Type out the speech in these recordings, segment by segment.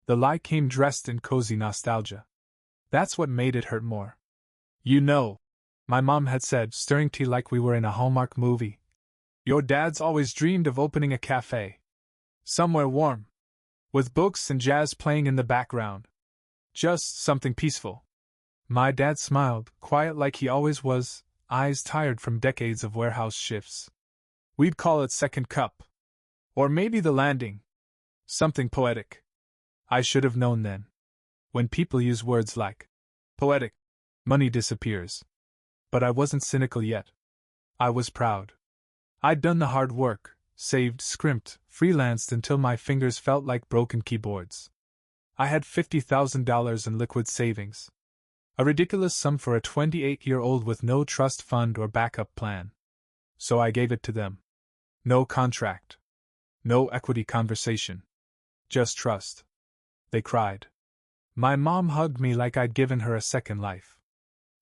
The lie came dressed in cozy nostalgia. That's what made it hurt more. You know, my mom had said, stirring tea like we were in a Hallmark movie. Your dad's always dreamed of opening a cafe. Somewhere warm. With books and jazz playing in the background. Just something peaceful. My dad smiled, quiet like he always was, eyes tired from decades of warehouse shifts. We'd call it Second Cup. Or maybe The Landing. Something poetic. I should have known then. When people use words like poetic, money disappears. But I wasn't cynical yet. I was proud. I'd done the hard work, saved, scrimped, freelanced until my fingers felt like broken keyboards. I had $50,000 in liquid savings. A ridiculous sum for a 28-year-old with no trust fund or backup plan. So I gave it to them. No contract. No equity conversation. Just trust. They cried. My mom hugged me like I'd given her a second life.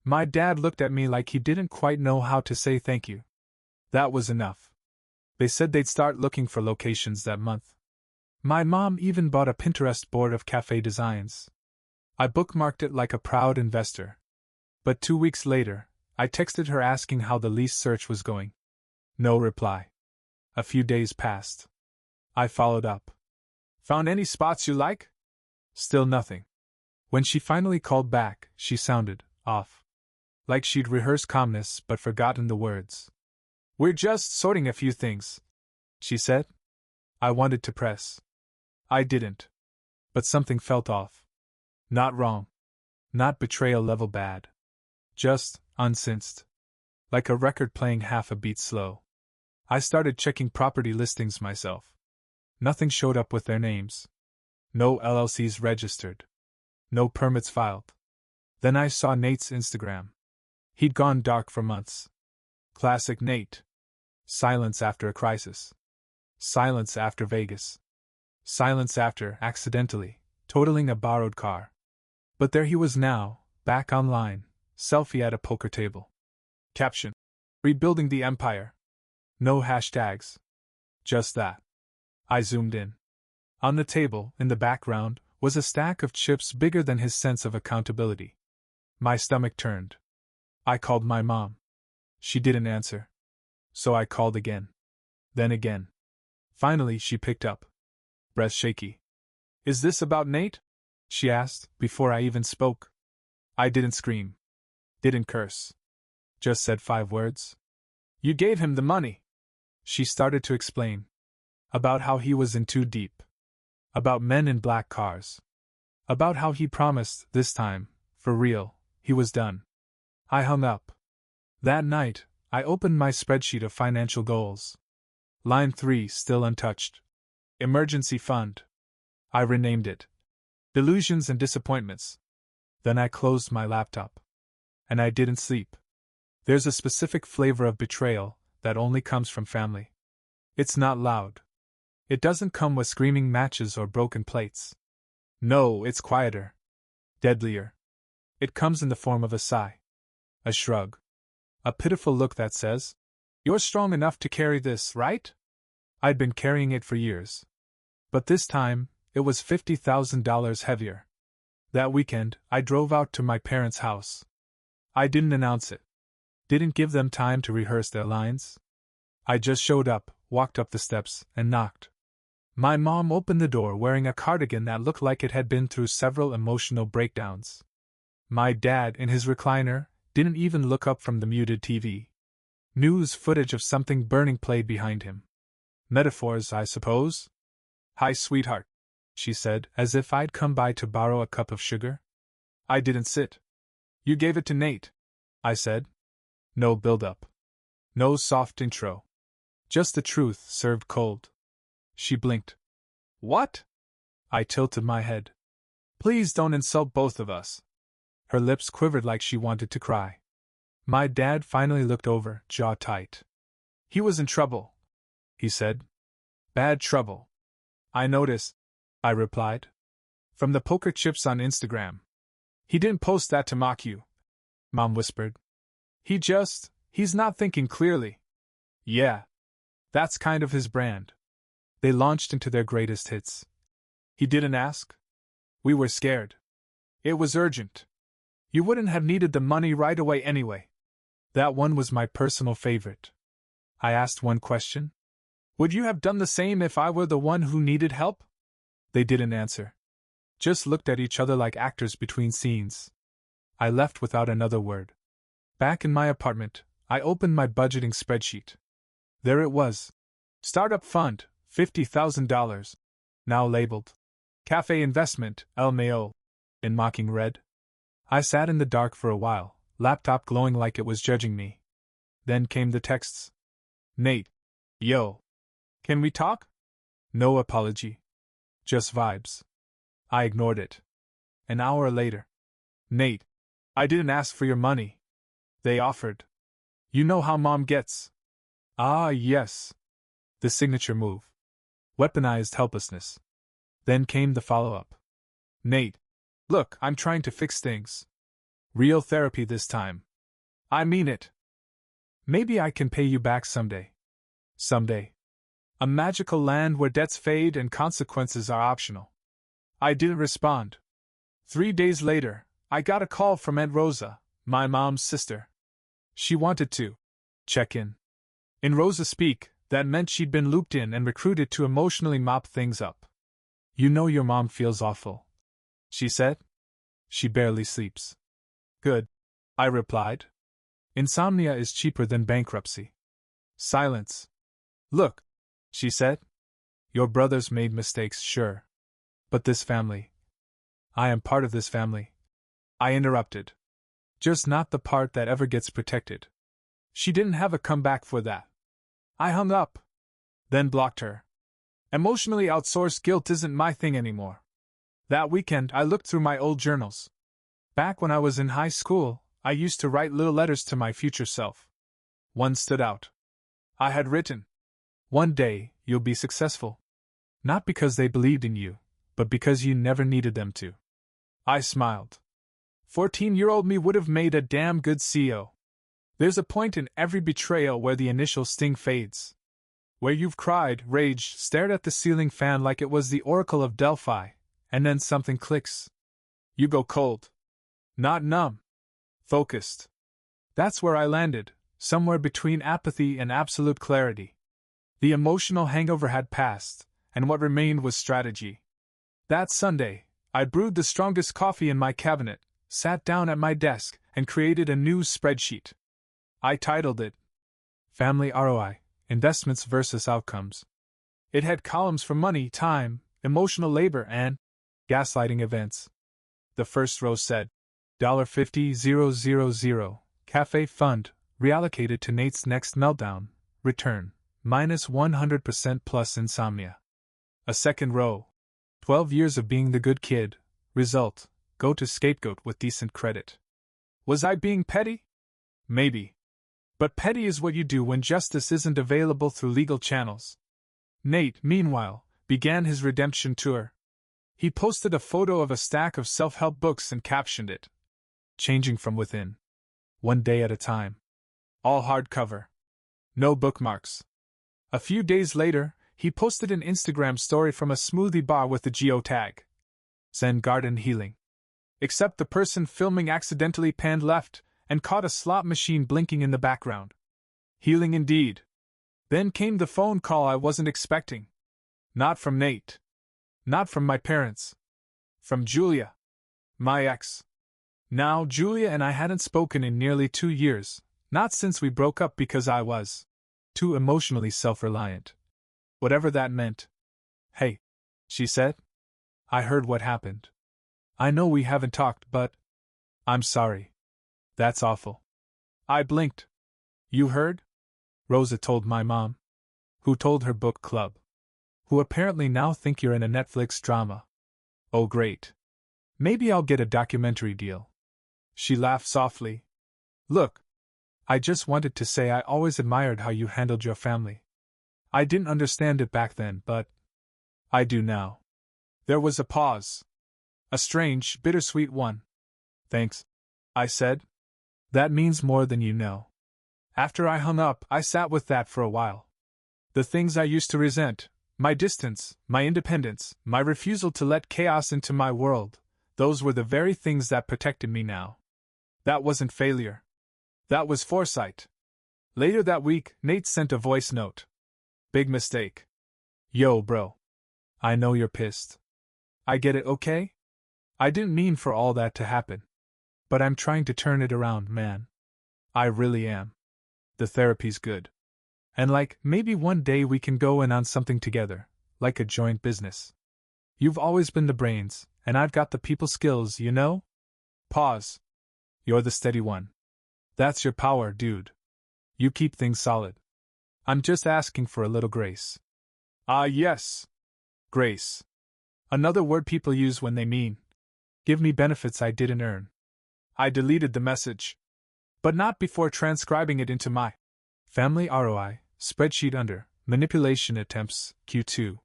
My dad looked at me like he didn't quite know how to say thank you. That was enough. They said they'd start looking for locations that month. My mom even bought a Pinterest board of cafe designs. I bookmarked it like a proud investor. But 2 weeks later, I texted her asking how the lease search was going. No reply. A few days passed. I followed up. Found any spots you like? Still nothing. When she finally called back, she sounded off. Like she'd rehearsed calmness but forgotten the words. We're just sorting a few things, she said. I wanted to press. I didn't. But something felt off. Not wrong. Not betrayal level bad. Just unsynced. Like a record playing half a beat slow. I started checking property listings myself. Nothing showed up with their names. No LLCs registered. No permits filed. Then I saw Nate's Instagram. He'd gone dark for months. Classic Nate. Silence after a crisis. Silence after Vegas. Silence after, accidentally, totaling a borrowed car. But there he was now, back online, selfie at a poker table. Caption: Rebuilding the Empire. No hashtags. Just that. I zoomed in. On the table, in the background, was a stack of chips bigger than his sense of accountability. My stomach turned. I called my mom. She didn't answer. So I called again. Then again. Finally, she picked up. Breath shaky. Is this about Nate? She asked, before I even spoke. I didn't scream. Didn't curse. Just said 5 words. You gave him the money. She started to explain. About how he was in too deep. About men in black cars. About how he promised, this time, for real, he was done. I hung up. That night, I opened my spreadsheet of financial goals. Line 3 still untouched. Emergency fund. I renamed it. Delusions and disappointments. Then I closed my laptop. And I didn't sleep. There's a specific flavor of betrayal that only comes from family. It's not loud. It doesn't come with screaming matches or broken plates. No, it's quieter. Deadlier. It comes in the form of a sigh. A shrug. A pitiful look that says, "You're strong enough to carry this, right?" I'd been carrying it for years. But this time, it was $50,000 heavier. That weekend, I drove out to my parents' house. I didn't announce it. Didn't give them time to rehearse their lines. I just showed up, walked up the steps, and knocked. My mom opened the door wearing a cardigan that looked like it had been through several emotional breakdowns. My dad, in his recliner, didn't even look up from the muted TV. News footage of something burning played behind him. Metaphors, I suppose? Hi, sweetheart, she said, as if I'd come by to borrow a cup of sugar. I didn't sit. You gave it to Nate, I said. No build-up. No soft intro. Just the truth served cold. She blinked. What? I tilted my head. Please don't insult both of us. Her lips quivered like she wanted to cry. My dad finally looked over, jaw tight. He was in trouble, he said. Bad trouble. I noticed, I replied. From the poker chips on Instagram. He didn't post that to mock you, Mom whispered. He's not thinking clearly. Yeah. That's kind of his brand. They launched into their greatest hits. He didn't ask? We were scared. It was urgent. You wouldn't have needed the money right away anyway. That one was my personal favorite. I asked one question. Would you have done the same if I were the one who needed help? They didn't answer. Just looked at each other like actors between scenes. I left without another word. Back in my apartment, I opened my budgeting spreadsheet. There it was. Startup fund, $50,000. Now labeled Cafe Investment, LMAO, in mocking red. I sat in the dark for a while, laptop glowing like it was judging me. Then came the texts. Nate. Yo. Can we talk? No apology. Just vibes. I ignored it. An hour later. Nate. I didn't ask for your money. They offered. You know how Mom gets. Ah, yes. The signature move. Weaponized helplessness. Then came the follow-up. Nate. Look, I'm trying to fix things. Real therapy this time. I mean it. Maybe I can pay you back someday. Someday. A magical land where debts fade and consequences are optional. I didn't respond. 3 days later, I got a call from Aunt Rosa, my mom's sister. She wanted to check in. In Rosa speak, that meant she'd been looped in and recruited to emotionally mop things up. You know your mom feels awful, she said. She barely sleeps. Good, I replied. Insomnia is cheaper than bankruptcy. Silence. Look, she said. Your brothers made mistakes, sure. But this family. I am part of this family. I interrupted. Just not the part that ever gets protected. She didn't have a comeback for that. I hung up. Then blocked her. Emotionally outsourced guilt isn't my thing anymore. That weekend, I looked through my old journals. Back when I was in high school, I used to write little letters to my future self. One stood out. I had written, "One day, you'll be successful." Not because they believed in you, but because you never needed them to. I smiled. 14-year-old me would have made a damn good CEO. There's a point in every betrayal where the initial sting fades. Where you've cried, raged, stared at the ceiling fan like it was the Oracle of Delphi, and then something clicks. You go cold. Not numb. Focused. That's where I landed, somewhere between apathy and absolute clarity. The emotional hangover had passed, and what remained was strategy. That Sunday, I brewed the strongest coffee in my cabinet, sat down at my desk, and created a new spreadsheet. I titled it Family ROI, Investments versus Outcomes. It had columns for money, time, emotional labor, and gaslighting events. The first row said, $50,000, Cafe Fund, reallocated to Nate's next meltdown, return, minus 100% plus insomnia. A second row, 12 years of being the good kid, result, go to scapegoat with decent credit. Was I being petty? Maybe. But petty is what you do when justice isn't available through legal channels. Nate, meanwhile, began his redemption tour. He posted a photo of a stack of self-help books and captioned it, "Changing from within. One day at a time." All hardcover. No bookmarks. A few days later, he posted an Instagram story from a smoothie bar with the geotag, Zen Garden Healing. Except the person filming accidentally panned left and caught a slot machine blinking in the background. Healing indeed. Then came the phone call I wasn't expecting. Not from Nate. Not from my parents. From Julia. My ex. Now, Julia and I hadn't spoken in nearly 2 years, not since we broke up because I was too emotionally self-reliant. Whatever that meant. Hey, she said. I heard what happened. I know we haven't talked, but I'm sorry. That's awful. I blinked. You heard? Rosa told my mom. Who told her book club. Who apparently now think you're in a Netflix drama. Oh great. Maybe I'll get a documentary deal. She laughed softly. Look. I just wanted to say I always admired how you handled your family. I didn't understand it back then, but I do now. There was a pause. A strange, bittersweet one. Thanks, I said. That means more than you know. After I hung up, I sat with that for a while. The things I used to resent, My distance, my independence, my refusal to let chaos into my world, those were the very things that protected me now. That wasn't failure. That was foresight. Later that week, Nate sent a voice note. Big mistake. Yo, bro. I know you're pissed. I get it, okay? I didn't mean for all that to happen. But I'm trying to turn it around, man. I really am. The therapy's good. And maybe one day we can go in on something together, like a joint business. You've always been the brains, and I've got the people skills, you know? Pause. You're the steady one. That's your power, dude. You keep things solid. I'm just asking for a little grace. Ah, yes. Grace. Another word people use when they mean, give me benefits I didn't earn. I deleted the message. But not before transcribing it into my family ROI spreadsheet under manipulation attempts Q2.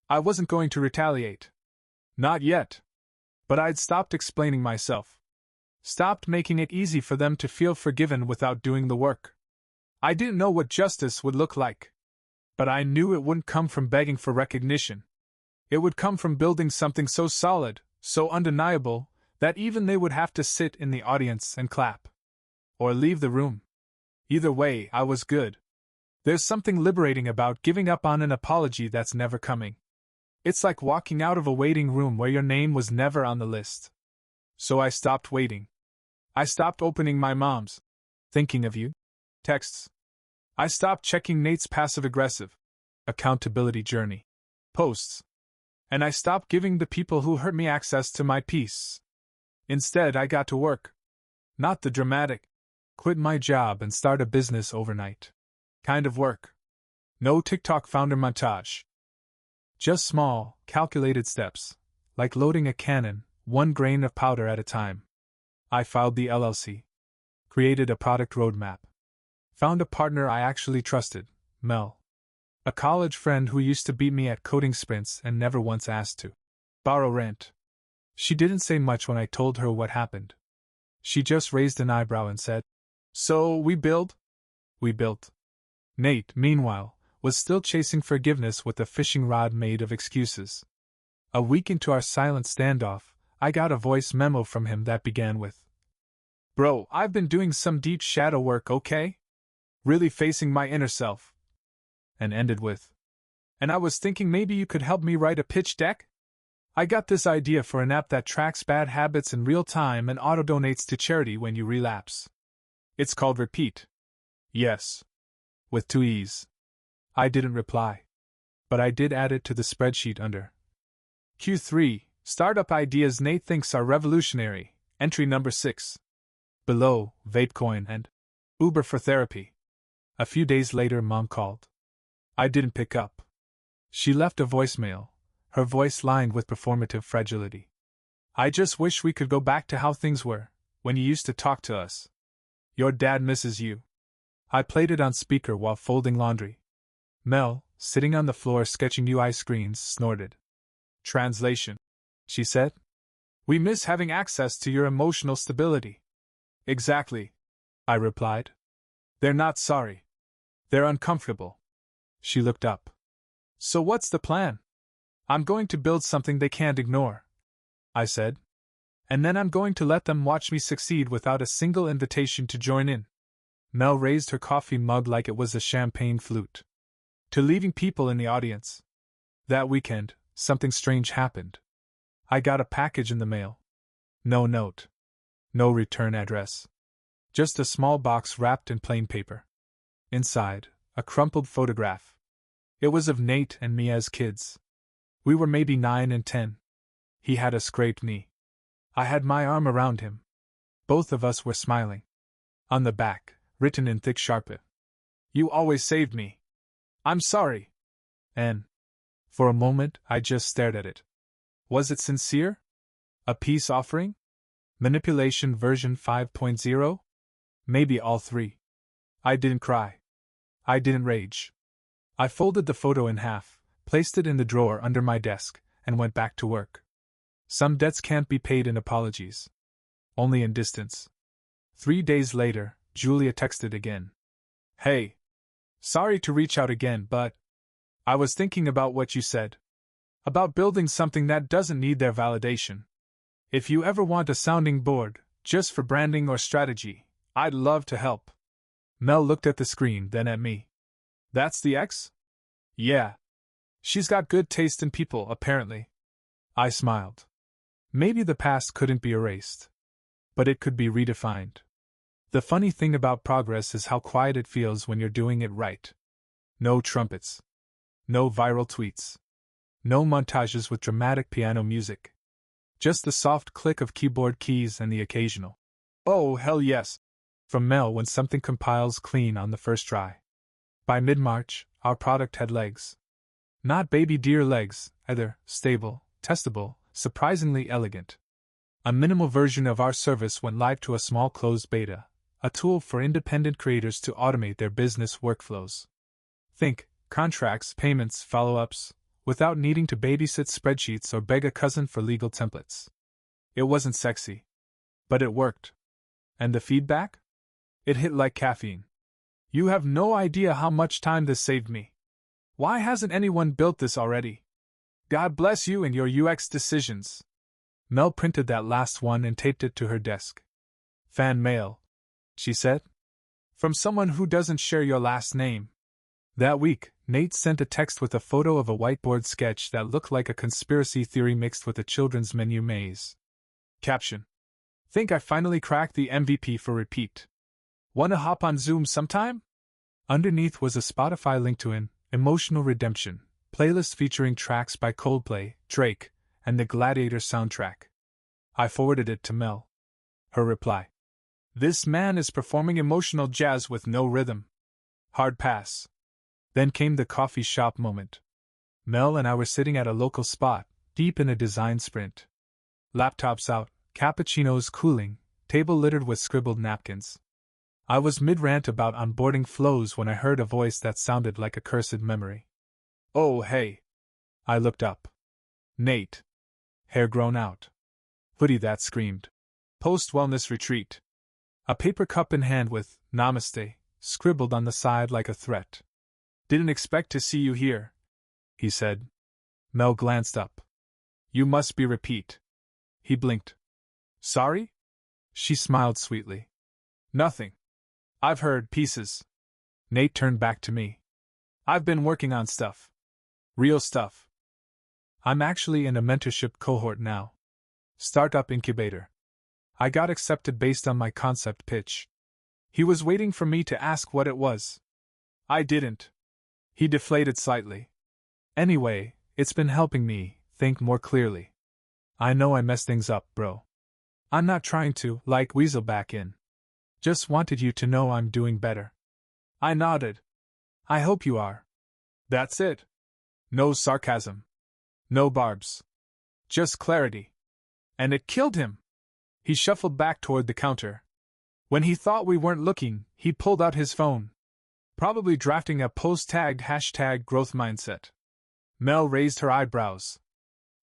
I wasn't going to retaliate. Not yet. But I'd stopped explaining myself. Stopped making it easy for them to feel forgiven without doing the work. I didn't know what justice would look like. But I knew it wouldn't come from begging for recognition. It would come from building something so solid, so undeniable, that even they would have to sit in the audience and clap. Or leave the room. Either way, I was good. There's something liberating about giving up on an apology that's never coming. It's like walking out of a waiting room where your name was never on the list. So I stopped waiting. I stopped opening my mom's thinking of you texts. I stopped checking Nate's passive-aggressive accountability journey posts. And I stopped giving the people who hurt me access to my peace. Instead, I got to work. Not the dramatic, quit my job and start a business overnight kind of work. No TikTok founder montage. Just small, calculated steps, like loading a cannon, 1 grain of powder at a time. I filed the LLC. Created a product roadmap. Found a partner I actually trusted, Mel. A college friend who used to beat me at coding sprints and never once asked to borrow rent. She didn't say much when I told her what happened. She just raised an eyebrow and said, "So, we build?" We built. Nate, meanwhile, was still chasing forgiveness with a fishing rod made of excuses. A week into our silent standoff, I got a voice memo from him that began with, "Bro, I've been doing some deep shadow work, okay? Really facing my inner self." And ended with, "And I was thinking maybe you could help me write a pitch deck? I got this idea for an app that tracks bad habits in real time and auto-donates to charity when you relapse. It's called Repeat. Yes. With 2 E's. I didn't reply. But I did add it to the spreadsheet under Q3, Startup Ideas Nate Thinks Are Revolutionary, entry number 6. Below, Vapecoin and Uber for Therapy. A few days later, Mom called. I didn't pick up. She left a voicemail, her voice lined with performative fragility. "I just wish we could go back to how things were, when you used to talk to us. Your dad misses you." I played it on speaker while folding laundry. Mel, sitting on the floor sketching UI screens, snorted. "Translation," she said. "We miss having access to your emotional stability." "Exactly," I replied. "They're not sorry. They're uncomfortable." She looked up. "So what's the plan?" "I'm going to build something they can't ignore," I said. "And then I'm going to let them watch me succeed without a single invitation to join in." Mel raised her coffee mug like it was a champagne flute. To leaving people in the audience. That weekend, something strange happened. I got a package in the mail. No note. No return address. Just a small box wrapped in plain paper. Inside, a crumpled photograph. It was of Nate and me as kids. We were maybe 9 and 10. He had a scraped knee. I had my arm around him. Both of us were smiling. On the back, written in thick sharpit, "You always saved me. I'm sorry." And, for a moment, I just stared at it. Was it sincere? A peace offering? Manipulation version 5.0? Maybe all three. I didn't cry. I didn't rage. I folded the photo in half, placed it in the drawer under my desk, and went back to work. Some debts can't be paid in apologies. Only in distance. 3 days later, Julia texted again. "Hey. Sorry to reach out again, but..." I was thinking about what you said. About building something that doesn't need their validation. If you ever want a sounding board, just for branding or strategy, I'd love to help. Mel looked at the screen, then at me. That's the ex? Yeah. She's got good taste in people, apparently. I smiled. Maybe the past couldn't be erased. But it could be redefined. The funny thing about progress is how quiet it feels when you're doing it right. No trumpets. No viral tweets. No montages with dramatic piano music. Just the soft click of keyboard keys and the occasional, "Oh, hell yes," from Mel when something compiles clean on the first try. By mid-March, our product had legs. Not baby deer legs, either, stable, testable, surprisingly elegant. A minimal version of our service went live to a small closed beta, a tool for independent creators to automate their business workflows. Think, contracts, payments, follow-ups, without needing to babysit spreadsheets or beg a cousin for legal templates. It wasn't sexy. But it worked. And the feedback? It hit like caffeine. You have no idea how much time this saved me. Why hasn't anyone built this already? God bless you and your UX decisions. Mel printed that last one and taped it to her desk. Fan mail, she said. From someone who doesn't share your last name. That week, Nate sent a text with a photo of a whiteboard sketch that looked like a conspiracy theory mixed with a children's menu maze. Caption: Think I finally cracked the MVP for repeat. Wanna hop on Zoom sometime? Underneath was a Spotify link to an Emotional Redemption playlist featuring tracks by Coldplay, Drake, and the Gladiator soundtrack. I forwarded it to Mel. Her reply: This man is performing emotional jazz with no rhythm. Hard pass. Then came the coffee shop moment. Mel and I were sitting at a local spot, deep in a design sprint. Laptops out, cappuccinos cooling, table littered with scribbled napkins. I was mid-rant about onboarding flows when I heard a voice that sounded like a cursed memory. Oh, hey. I looked up. Nate. Hair grown out. Hoodie that screamed. Post-wellness retreat. A paper cup in hand with Namaste scribbled on the side like a threat. Didn't expect to see you here, he said. Mel glanced up. You must be repeat. He blinked. Sorry? She smiled sweetly. Nothing. I've heard pieces. Nate turned back to me. I've been working on stuff. Real stuff. I'm actually in a mentorship cohort now. Startup incubator. I got accepted based on my concept pitch. He was waiting for me to ask what it was. I didn't. He deflated slightly. Anyway, it's been helping me think more clearly. I know I messed things up, bro. I'm not trying to, weasel back in. Just wanted you to know I'm doing better. I nodded. I hope you are. That's it. No sarcasm. No barbs. Just clarity. And it killed him. He shuffled back toward the counter. When he thought we weren't looking, he pulled out his phone. Probably drafting a post tagged #growthmindset. Mel raised her eyebrows.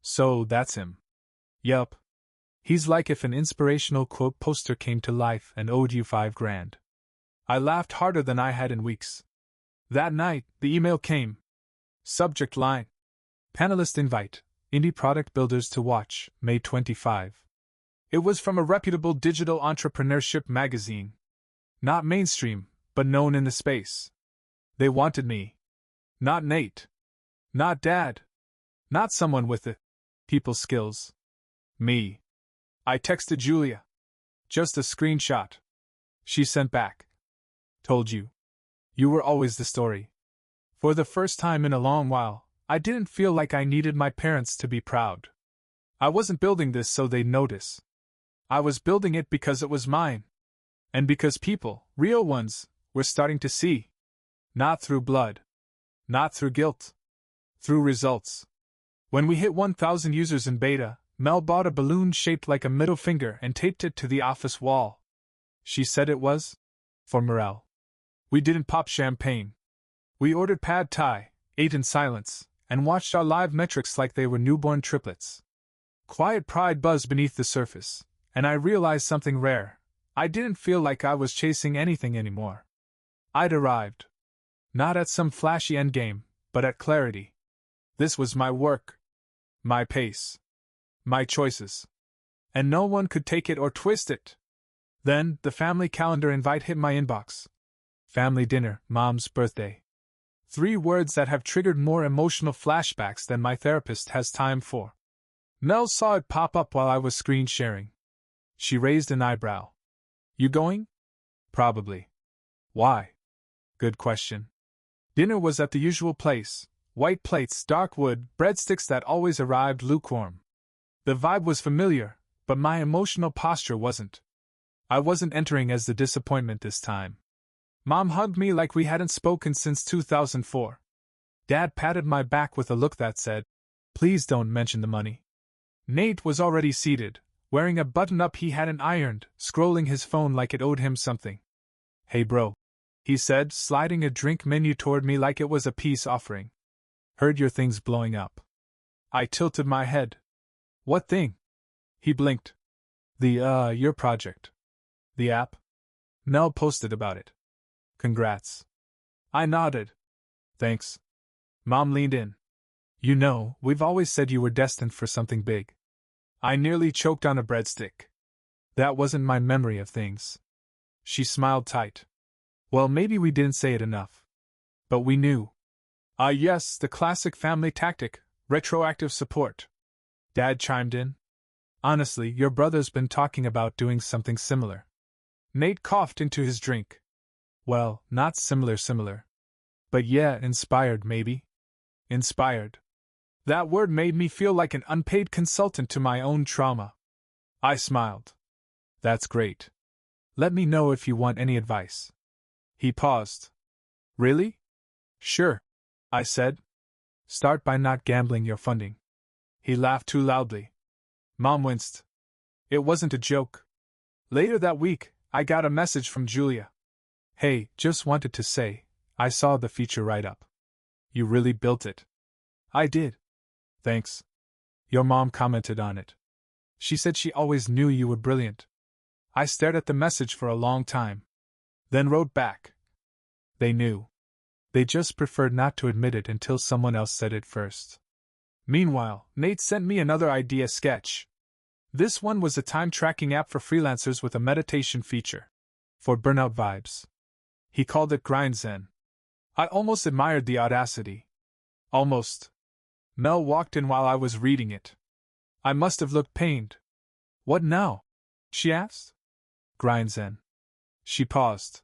So that's him. Yup. He's like if an inspirational quote poster came to life and owed you $5,000. I laughed harder than I had in weeks. That night, the email came. Subject line: Panelist invite, Indie Product Builders to watch, May 25. It was from a reputable digital entrepreneurship magazine. Not mainstream, but known in the space. They wanted me. Not Nate. Not Dad. Not someone with the people skills. Me. I texted Julia. Just a screenshot. She sent back. Told you. You were always the story. For the first time in a long while, I didn't feel like I needed my parents to be proud. I wasn't building this so they'd notice. I was building it because it was mine. And because people, real ones, were starting to see. Not through blood. Not through guilt. Through results. When we hit 1,000 users in beta, Mel bought a balloon shaped like a middle finger and taped it to the office wall. She said it was for morale. We didn't pop champagne. We ordered pad thai, ate in silence, and watched our live metrics like they were newborn triplets. Quiet pride buzzed beneath the surface, and I realized something rare. I didn't feel like I was chasing anything anymore. I'd arrived. Not at some flashy endgame, but at clarity. This was my work. My pace. My choices. And no one could take it or twist it. Then, the family calendar invite hit my inbox. Family dinner, Mom's birthday. 3 words that have triggered more emotional flashbacks than my therapist has time for. Mel saw it pop up while I was screen sharing. She raised an eyebrow. You going? Probably. Why? Good question. Dinner was at the usual place. White plates, dark wood, breadsticks that always arrived lukewarm. The vibe was familiar, but my emotional posture wasn't. I wasn't entering as the disappointment this time. Mom hugged me like we hadn't spoken since 2004. Dad patted my back with a look that said, "Please don't mention the money." Nate was already seated, wearing a button-up he hadn't ironed, scrolling his phone like it owed him something. "Hey bro," he said, sliding a drink menu toward me like it was a peace offering. "Heard your thing's blowing up." I tilted my head. "What thing?" He blinked. Your project." "The app?" Mel posted about it. "Congrats." I nodded. "Thanks." Mom leaned in. "You know, we've always said you were destined for something big." I nearly choked on a breadstick. That wasn't my memory of things. She smiled tight. "Well, maybe we didn't say it enough. But we knew." Yes, the classic family tactic, retroactive support. Dad chimed in. "Honestly, your brother's been talking about doing something similar." Nate coughed into his drink. "Well, not similar. But yeah, inspired maybe." Inspired. That word made me feel like an unpaid consultant to my own trauma. I smiled. "That's great. Let me know if you want any advice." He paused. "Really?" "Sure," I said. "Start by not gambling your funding." He laughed too loudly. Mom winced. It wasn't a joke. Later that week, I got a message from Julia. "Hey, just wanted to say, I saw the feature write-up. You really built it." "I did." "Thanks. Your mom commented on it. She said she always knew you were brilliant." I stared at the message for a long time. Then wrote back. They knew. They just preferred not to admit it until someone else said it first. Meanwhile, Nate sent me another idea sketch. This one was a time-tracking app for freelancers with a meditation feature. For burnout vibes. He called it GrindZen. I almost admired the audacity. Almost. Mel walked in while I was reading it. I must have looked pained. "What now?" she asked. "GrindZen." She paused.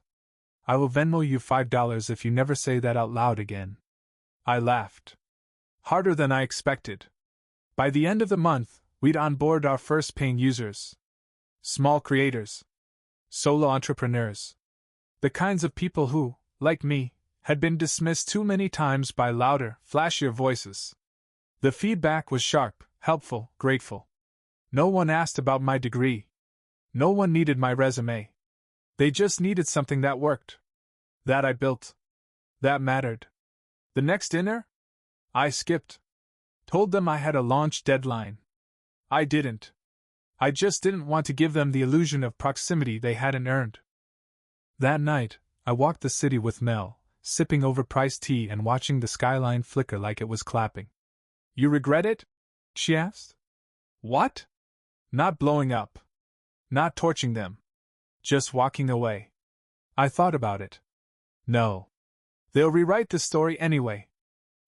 "I will Venmo you $5 if you never say that out loud again." I laughed. Harder than I expected. By the end of the month, we'd onboard our first paying users. Small creators. Solo entrepreneurs. The kinds of people who, like me, had been dismissed too many times by louder, flashier voices. The feedback was sharp, helpful, grateful. No one asked about my degree. No one needed my resume. They just needed something that worked. That I built. That mattered. The next dinner? I skipped. Told them I had a launch deadline. I didn't. I just didn't want to give them the illusion of proximity they hadn't earned. That night, I walked the city with Mel, sipping overpriced tea and watching the skyline flicker like it was clapping. "You regret it?" she asked. "What?" "Not blowing up. Not torching them. Just walking away." I thought about it. No. They'll rewrite the story anyway.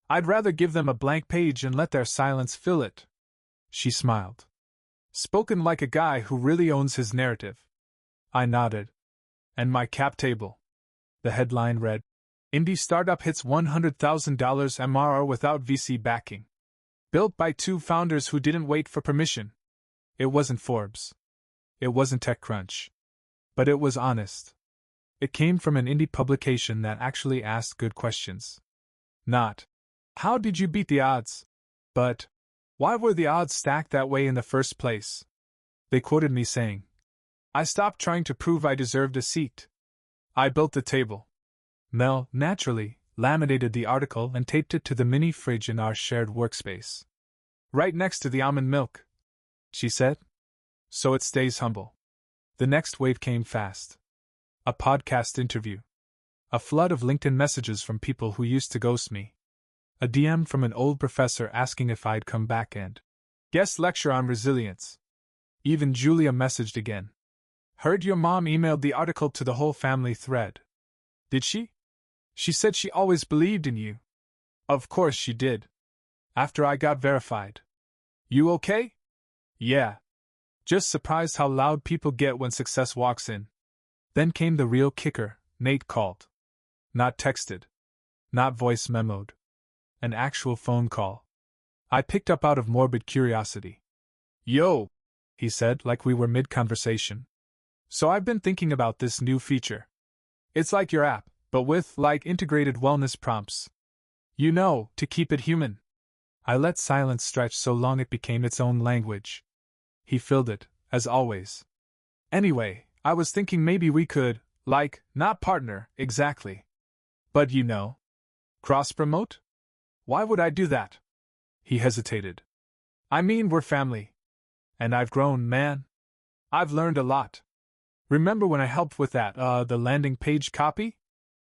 I'd rather give them a blank page and let their silence fill it. She smiled. Spoken like a guy who really owns his narrative. I nodded. And my cap table. The headline read, "Indie Startup Hits $100,000 MRR Without VC Backing." Built by 2 founders who didn't wait for permission. It wasn't Forbes. It wasn't TechCrunch. But it was honest. It came from an indie publication that actually asked good questions. Not, "How did you beat the odds?" but, "Why were the odds stacked that way in the first place?" They quoted me saying, "I stopped trying to prove I deserved a seat. I built the table." Mel, naturally, laminated the article and taped it to the mini fridge in our shared workspace. "Right next to the almond milk," she said. "So it stays humble." The next wave came fast. A podcast interview. A flood of LinkedIn messages from people who used to ghost me. A DM from an old professor asking if I'd come back and guest lecture on resilience. Even Julia messaged again. Heard your mom emailed the article to the whole family thread. Did she? She said she always believed in you. Of course she did. After I got verified. You okay? Yeah. Just surprised how loud people get when success walks in. Then came the real kicker. Nate called. Not texted. Not voice memoed. An actual phone call. I picked up out of morbid curiosity. Yo, he said, like we were mid-conversation. So I've been thinking about this new feature. It's like your app, but with, like, integrated wellness prompts. You know, to keep it human. I let silence stretch so long it became its own language. He filled it, as always. Anyway, I was thinking maybe we could, like, not partner, exactly. But you know. Cross-promote? Why would I do that? He hesitated. I mean, we're family. And I've grown, man. I've learned a lot. Remember when I helped with that, the landing page copy?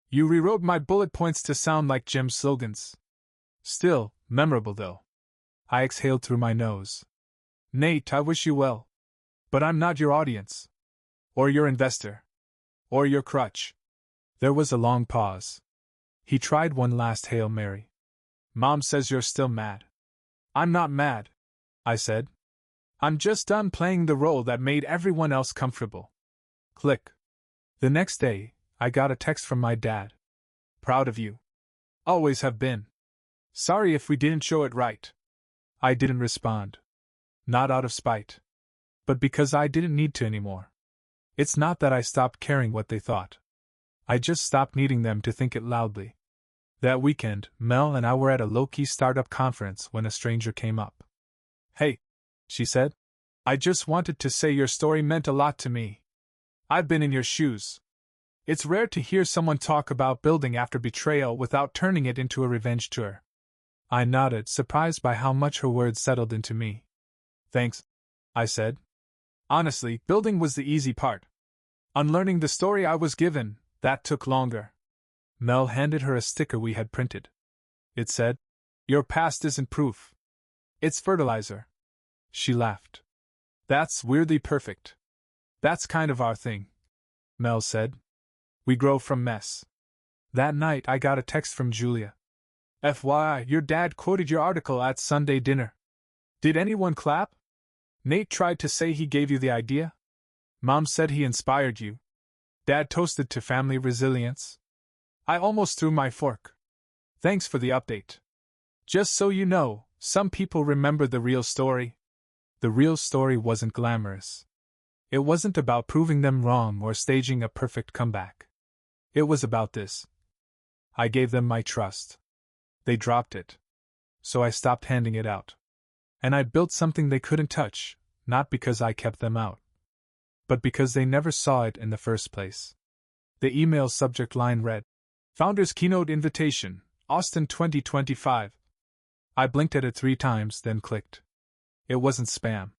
You rewrote my bullet points to sound like Jim's slogans. Still, memorable though. I exhaled through my nose. Nate, I wish you well. But I'm not your audience. Or your investor. Or your crutch. There was a long pause. He tried one last Hail Mary. Mom says you're still mad. I'm not mad, I said. I'm just done playing the role that made everyone else comfortable. Click. The next day, I got a text from my dad. Proud of you. Always have been. Sorry if we didn't show it right. I didn't respond. Not out of spite. But because I didn't need to anymore. It's not that I stopped caring what they thought. I just stopped needing them to think it loudly. That weekend, Mel and I were at a low-key startup conference when a stranger came up. Hey, she said. I just wanted to say your story meant a lot to me. I've been in your shoes. It's rare to hear someone talk about building after betrayal without turning it into a revenge tour. I nodded, surprised by how much her words settled into me. Thanks, I said. Honestly, building was the easy part. Unlearning the story I was given, that took longer. Mel handed her a sticker we had printed. It said, Your past isn't proof. It's fertilizer. She laughed. That's weirdly perfect. That's kind of our thing, Mel said. We grow from mess. That night I got a text from Julia. FYI, your dad quoted your article at Sunday dinner. Did anyone clap? Nate tried to say he gave you the idea. Mom said he inspired you. Dad toasted to family resilience. I almost threw my fork. Thanks for the update. Just so you know, some people remember the real story. The real story wasn't glamorous. It wasn't about proving them wrong or staging a perfect comeback. It was about this. I gave them my trust. They dropped it. So I stopped handing it out. And I built something they couldn't touch, not because I kept them out, but because they never saw it in the first place. The email subject line read, Founders Keynote Invitation, Austin 2025. I blinked at it 3 times, then clicked. It wasn't spam.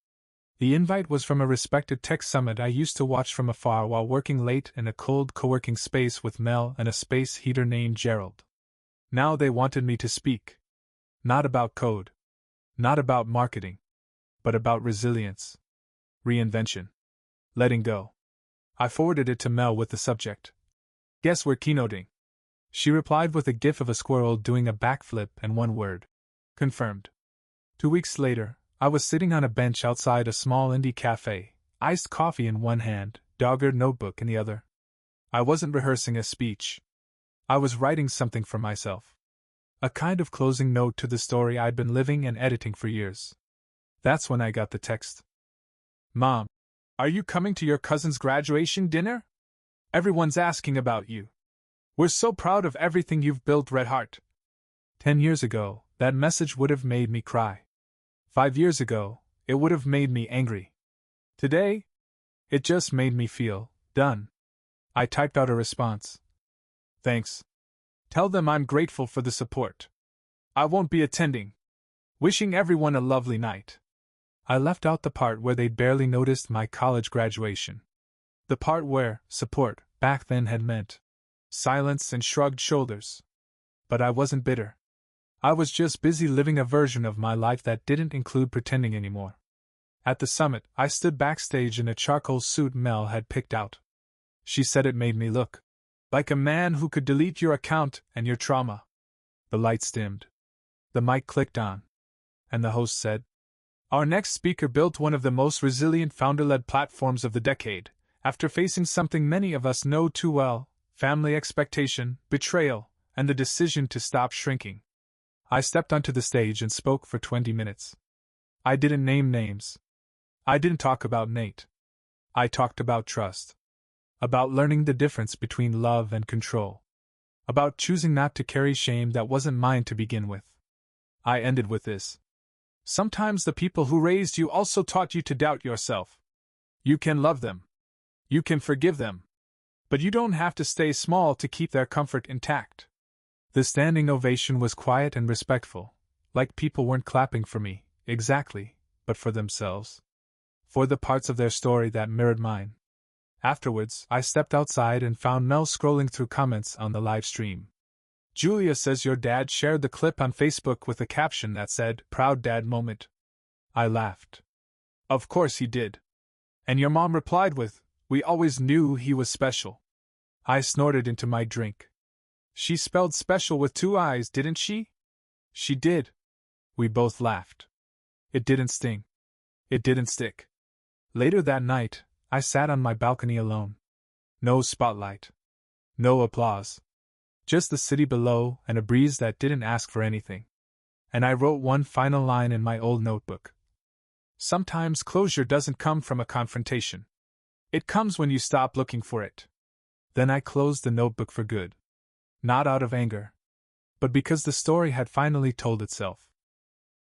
The invite was from a respected tech summit I used to watch from afar while working late in a cold co-working space with Mel and a space heater named Gerald. Now they wanted me to speak. Not about code. Not about marketing. But about resilience. Reinvention. Letting go. I forwarded it to Mel with the subject. Guess we're keynoting. She replied with a gif of a squirrel doing a backflip and one word. Confirmed. 2 weeks later, I was sitting on a bench outside a small indie cafe, iced coffee in one hand, dog-eared notebook in the other. I wasn't rehearsing a speech. I was writing something for myself. A kind of closing note to the story I'd been living and editing for years. That's when I got the text. Mom, are you coming to your cousin's graduation dinner? Everyone's asking about you. We're so proud of everything you've built, Red Heart. 10 years ago, that message would have made me cry. 5 years ago, it would have made me angry. Today, it just made me feel done. I typed out a response. Thanks. Tell them I'm grateful for the support. I won't be attending. Wishing everyone a lovely night. I left out the part where they'd barely noticed my college graduation. The part where support, back then, had meant silence and shrugged shoulders. But I wasn't bitter. I was just busy living a version of my life that didn't include pretending anymore. At the summit, I stood backstage in a charcoal suit Mel had picked out. She said it made me look like a man who could delete your account and your trauma. The lights dimmed. The mic clicked on. And the host said, "Our next speaker built one of the most resilient founder-led platforms of the decade, after facing something many of us know too well: family expectation, betrayal, and the decision to stop shrinking." I stepped onto the stage and spoke for 20 minutes. I didn't name names. I didn't talk about Nate. I talked about trust. About learning the difference between love and control. About choosing not to carry shame that wasn't mine to begin with. I ended with this: sometimes the people who raised you also taught you to doubt yourself. You can love them. You can forgive them. But you don't have to stay small to keep their comfort intact. The standing ovation was quiet and respectful, like people weren't clapping for me, exactly, but for themselves. For the parts of their story that mirrored mine. Afterwards, I stepped outside and found Mel scrolling through comments on the live stream. "Julia says your dad shared the clip on Facebook with a caption that said, 'Proud Dad Moment.'" I laughed. "Of course he did. And your mom replied with, 'We always knew he was special.'" I snorted into my drink. "She spelled special with 2 I's, didn't she?" "She did." We both laughed. It didn't sting. It didn't stick. Later that night, I sat on my balcony alone. No spotlight. No applause. Just the city below and a breeze that didn't ask for anything. And I wrote one final line in my old notebook. Sometimes closure doesn't come from a confrontation. It comes when you stop looking for it. Then I closed the notebook for good. Not out of anger, but because the story had finally told itself.